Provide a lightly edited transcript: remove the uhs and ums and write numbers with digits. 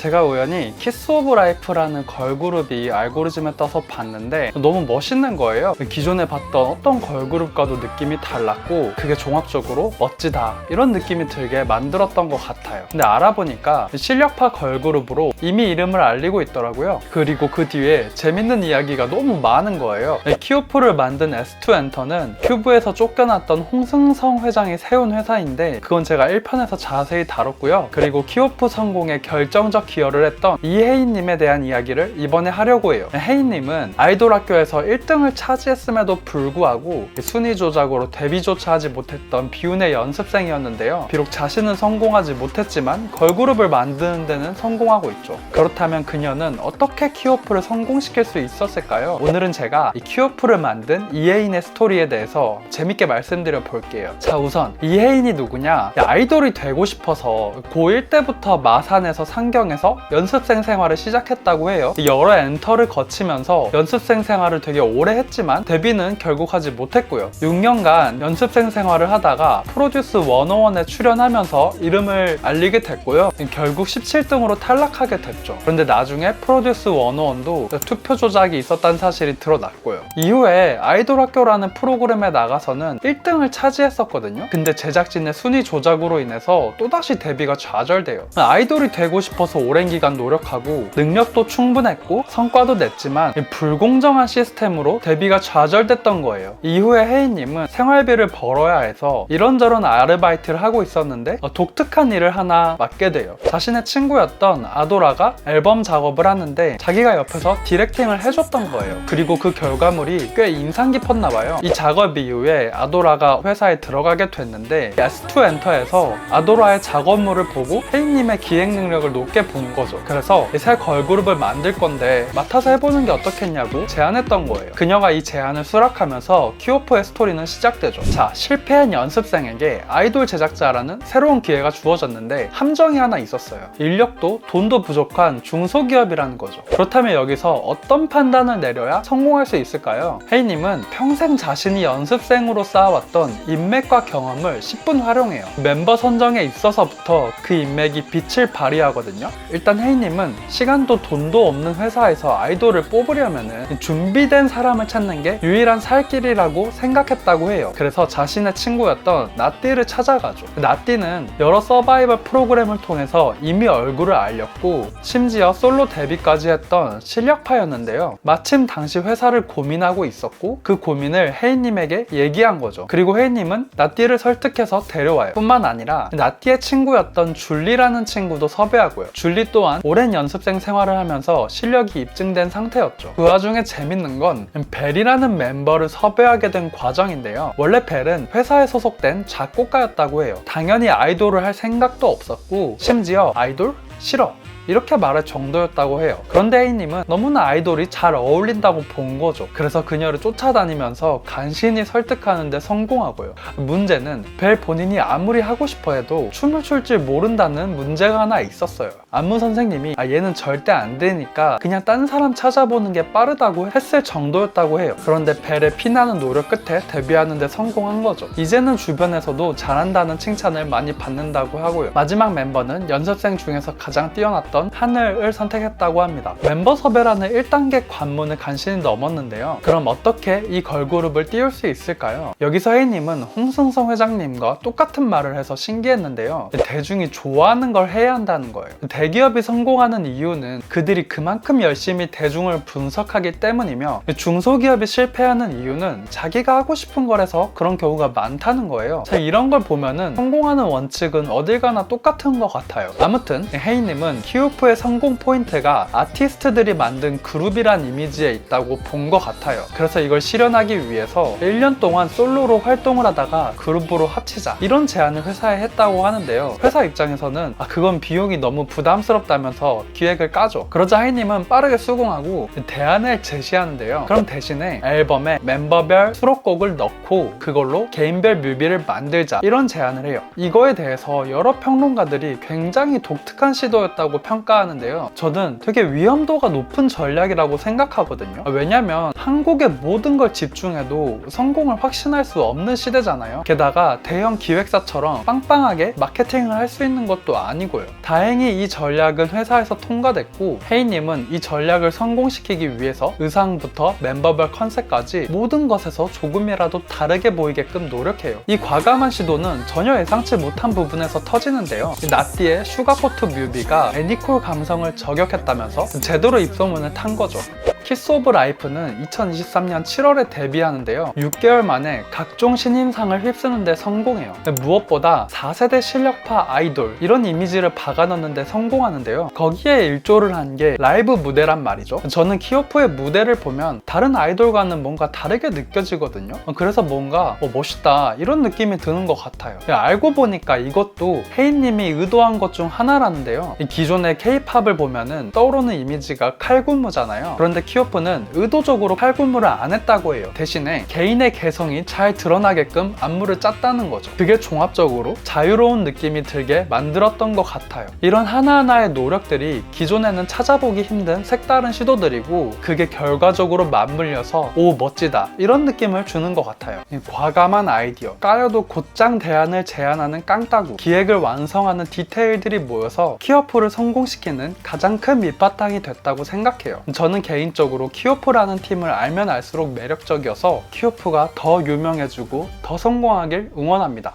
제가 우연히 키스 오브 라이프라는 걸그룹이 알고리즘에 떠서 봤는데 너무 멋있는 거예요. 기존에 봤던 어떤 걸그룹과도 느낌이 달랐고 그게 종합적으로 멋지다 이런 느낌이 들게 만들었던 것 같아요. 근데 알아보니까 실력파 걸그룹으로 이미 이름을 알리고 있더라고요. 그리고 그 뒤에 재밌는 이야기가 너무 많은 거예요. 키오프를 만든 S2엔터는 큐브에서 쫓겨났던 홍승성 회장이 세운 회사인데 그건 제가 1편에서 자세히 다뤘고요. 그리고 키오프 성공에 결정적 기여를 했던 이혜인님에 대한 이야기를 이번에 하려고 해요. 혜인님은 아이돌 학교에서 1등을 차지했음에도 불구하고 순위 조작으로 데뷔조차 하지 못했던 비운의 연습생이었는데요. 비록 자신은 성공하지 못했지만 걸그룹을 만드는 데는 성공하고 있죠. 그렇다면 그녀는 어떻게 키오프를 성공시킬 수 있었을까요? 오늘은 제가 이 키오프를 만든 이혜인의 스토리에 대해서 재밌게 말씀드려 볼게요. 자, 우선 이혜인이 누구냐? 아이돌이 되고 싶어서 고1 때부터 마산에서 상경에서 연습생 생활을 시작했다고 해요. 여러 엔터를 거치면서 연습생 생활을 되게 오래 했지만 데뷔는 결국 하지 못했고요. 6년간 연습생 생활을 하다가 프로듀스 101에 출연하면서 이름을 알리게 됐고요. 결국 17등으로 탈락하게 됐죠. 그런데 나중에 프로듀스 101도 투표 조작이 있었다는 사실이 드러났고요. 이후에 아이돌 학교라는 프로그램에 나가서는 1등을 차지했었거든요. 근데 제작진의 순위 조작으로 인해서 또다시 데뷔가 좌절돼요. 아이돌이 되고 싶어서 오랜 기간 노력하고 능력도 충분했고 성과도 냈지만 불공정한 시스템으로 데뷔가 좌절됐던 거예요. 이후에 혜인님은 생활비를 벌어야 해서 이런저런 아르바이트를 하고 있었는데 독특한 일을 하나 맡게 돼요. 자신의 친구였던 아도라가 앨범 작업을 하는데 자기가 옆에서 디렉팅을 해줬던 거예요. 그리고 그 결과물이 꽤 인상 깊었나 봐요. 이 작업 이후에 아도라가 회사에 들어가게 됐는데 S2엔터에서 아도라의 작업물을 보고 혜인님의 기획 능력을 높게 본 거죠. 그래서 새 걸그룹을 만들 건데 맡아서 해보는 게 어떻겠냐고 제안했던 거예요. 그녀가 이 제안을 수락하면서 키오프의 스토리는 시작되죠. 자, 실패한 연습생에게 아이돌 제작자라는 새로운 기회가 주어졌는데 함정이 하나 있었어요. 인력도 돈도 부족한 중소기업이라는 거죠. 그렇다면 여기서 어떤 판단을 내려야 성공할 수 있을까요? 혜인님은 평생 자신이 연습생으로 쌓아왔던 인맥과 경험을 10분 활용해요. 멤버 선정에 있어서부터 그 인맥이 빛을 발휘하거든요. 일단 혜인님은 시간도 돈도 없는 회사에서 아이돌을 뽑으려면 준비된 사람을 찾는 게 유일한 살 길이라고 생각했다고 해요. 그래서 자신의 친구였던 나띠를 찾아가죠. 나띠는 여러 서바이벌 프로그램을 통해서 이미 얼굴을 알렸고 심지어 솔로 데뷔까지 했던 실력파였는데요. 마침 당시 회사를 고민하고 있었고 그 고민을 혜인님에게 얘기한 거죠. 그리고 혜인님은 나띠를 설득해서 데려와요. 뿐만 아니라 나띠의 친구였던 줄리라는 친구도 섭외하고요. 줄리 또한 오랜 연습생 생활을 하면서 실력이 입증된 상태였죠. 그 와중에 재밌는 건 벨이라는 멤버를 섭외하게 된 과정인데요. 원래 벨은 회사에 소속된 작곡가였다고 해요. 당연히 아이돌을 할 생각도 없었고 심지어 아이돌? 싫어. 이렇게 말할 정도였다고 해요. 그런데 혜인님은 너무나 아이돌이 잘 어울린다고 본 거죠. 그래서 그녀를 쫓아다니면서 간신히 설득하는데 성공하고요. 문제는 벨 본인이 아무리 하고 싶어 해도 춤을 출 줄 모른다는 문제가 하나 있었어요. 안무 선생님이 얘는 절대 안 되니까 그냥 딴 사람 찾아보는 게 빠르다고 했을 정도였다고 해요. 그런데 벨의 피나는 노력 끝에 데뷔하는데 성공한 거죠. 이제는 주변에서도 잘한다는 칭찬을 많이 받는다고 하고요. 마지막 멤버는 연습생 중에서 가장 뛰어났던 하늘을 선택했다고 합니다. 멤버 섭외라는 1단계 관문을 간신히 넘었는데요. 그럼 어떻게 이 걸그룹을 띄울 수 있을까요? 여기서 혜인님은 홍승성 회장님과 똑같은 말을 해서 신기했는데요. 대중이 좋아하는 걸 해야 한다는 거예요. 대기업이 성공하는 이유는 그들이 그만큼 열심히 대중을 분석하기 때문이며 중소기업이 실패하는 이유는 자기가 하고 싶은 걸 해서 그런 경우가 많다는 거예요. 자, 이런 걸 보면은 성공하는 원칙은 어딜 가나 똑같은 것 같아요. 아무튼 혜인님은 키오프의 성공 포인트가 아티스트들이 만든 그룹이란 이미지에 있다고 본 것 같아요. 그래서 이걸 실현하기 위해서 1년 동안 솔로로 활동을 하다가 그룹으로 합치자 이런 제안을 회사에 했다고 하는데요. 회사 입장에서는 그건 비용이 너무 부담스럽다면서 기획을 까죠. 그러자 혜인님은 빠르게 수긍하고 대안을 제시하는데요. 그럼 대신에 앨범에 멤버별 수록곡을 넣고 그걸로 개인별 뮤비를 만들자 이런 제안을 해요. 이거에 대해서 여러 평론가들이 굉장히 독특한 시도였다고 평가하는데요. 저는 되게 위험도가 높은 전략이라고 생각하거든요. 왜냐면 한국의 모든 걸 집중해도 성공을 확신할 수 없는 시대잖아요. 게다가 대형 기획사처럼 빵빵하게 마케팅을 할 수 있는 것도 아니고요. 다행히 이 전략은 회사에서 통과됐고 헤이님은 이 전략을 성공시키기 위해서 의상부터 멤버별 컨셉까지 모든 것에서 조금이라도 다르게 보이게끔 노력해요. 이 과감한 시도는 전혀 예상치 못한 부분에서 터지는데요. 나띠의 슈가코트 뮤비가 애니콜 감성을 저격했다면서 제대로 입소문을 탄 거죠. 키스 오브 라이프는 2023년 7월에 데뷔하는데요. 6개월 만에 각종 신인상을 휩쓰는데 성공해요. 무엇보다 4세대 실력파 아이돌 이런 이미지를 박아넣는데 성공하는데요. 거기에 일조를 한 게 라이브 무대란 말이죠. 저는 키오프의 무대를 보면 다른 아이돌과는 뭔가 다르게 느껴지거든요. 그래서 뭔가 멋있다 이런 느낌이 드는 것 같아요. 알고 보니까 이것도 헤이님이 의도한 것 중 하나라는데요. 기존의 K-팝을 보면은 떠오르는 이미지가 칼군무잖아요. 그런데 키오프는 의도적으로 칼군무를 안 했다고 해요. 대신에 개인의 개성이 잘 드러나게끔 안무를 짰다는 거죠. 그게 종합적으로 자유로운 느낌이 들게 만들었던 것 같아요. 이런 하나하나의 노력들이 기존에는 찾아보기 힘든 색다른 시도들이고 그게 결과적으로 맞물려서 오 멋지다 이런 느낌을 주는 것 같아요. 과감한 아이디어, 까여도 곧장 대안을 제안하는 깡따구, 기획을 완성하는 디테일들이 모여서 키오프를 성공시키는 가장 큰 밑바탕이 됐다고 생각해요. 저는 개인적으로 키오프라는 팀을 알면 알수록 매력적이어서 키오프가 더 유명해지고 더 성공하길 응원합니다.